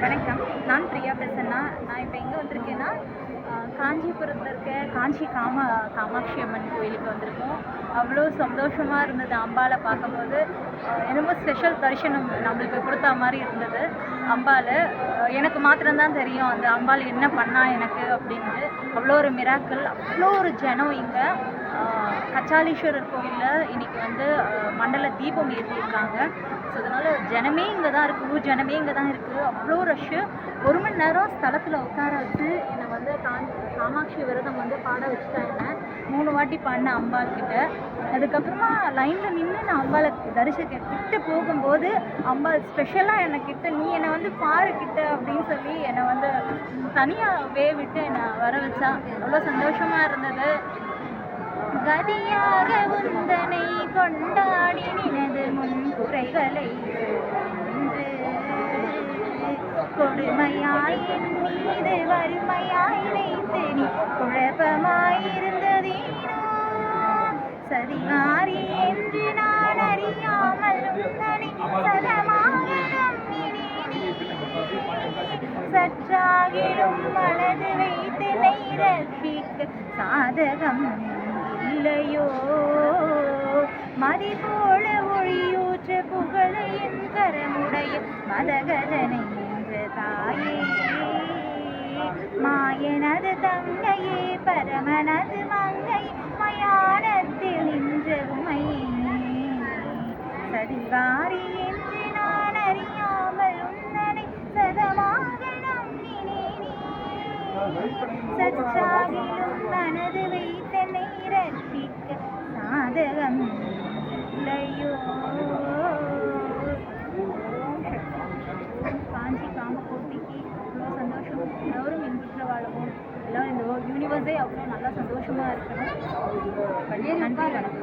வணக்கம். நான் பிரியா பிரசன்னா. நான் இப்போ எங்கே வந்திருக்கேன்னா, காஞ்சிபுரத்தில் இருக்க காஞ்சி காமாட்சி அம்மன் கோயிலுக்கு வந்திருக்கோம். அவ்வளோ சந்தோஷமாக இருந்தது அம்பாவை பார்க்கும்போது. என்னமோ ஸ்பெஷல் தரிசனம் நம்மளுக்கு கொடுத்தா மாதிரி இருந்தது அம்பாவை. எனக்கு மாத்திரம்தான் தெரியும் அந்த அம்பாள் என்ன பண்ணா எனக்கு அப்படின்ட்டு. அவ்வளோ ஒரு மிராக்கிள், அவ்வளோ ஒரு ஜனம் இங்கே. கச்சாலீஸ்வரர் கோயிலில் இன்றைக்கி வந்து மண்டல தீபம் ஏற்றிருக்காங்க. ஸோ அதனால் ஜனமே இங்கே தான் இருக்குது, ஊர் ஜனமே இங்கே தான் இருக்குது. அவ்வளோ ரஷ்ஷு. 1 மணி நேரம் ஸ்தலத்தில் உட்கார வச்சு என்னை வந்து காமாட்சி விரதம் வந்து பாட வச்சுட்டாங்க. 3 வாட்டி பாடின அம்பாள்கிட்ட. அதுக்கப்புறமா லைனில் நின்று நான் அம்பாளை கிட்ட போகும்போது அம்பாள் ஸ்பெஷலாக என்னக்கிட்ட நீ என்னை வந்து பாரு கிட்ட அப்படின்னு சொல்லி என்னை வந்து தனியாக விட்டு என்னை வர வச்சா. அவ்வளோ சந்தோஷமாக இருந்தது. கதியாக உந்தனை கொண்டாடி நினது முன்குறைகளை கொடுமையாய் என் மீது வறுமையாய் வைத்து நீ குழப்பமாயிருந்ததேனோ சதிகாரி என்று நான் அறியாமல் உந்தனை சதமாக நம்பினேனே. சற்றாகிடும் மனது வைத்து ரட்சிக்க சாதகம் இல்லையோ மதி போல ஒளியூற்ற புகழையின் கரமுடைய மதகஜனை என்ற தாயே மாயனது தங்கையே பரமனது மங்கை மயானத்தில் நின்ற உமையே சதிகாரி என்று நான் அறியாமல் உந்தனை சதமாக நம்பினேனே. சற்றாகிலும் மனது வைத்தனை ரட்சிக்க சாதகம் இல்லையோ. காஞ்சி காமகோட்டிக்கு அவ்வளோ சந்தோஷம். எல்லோரும் இன்புற்ற வாழவும், எல்லோரும் இந்த யூனிவர்ஸே அவ்வளோ நல்லா சந்தோஷமாக இருக்கணும். நன்றி, வணக்கம்.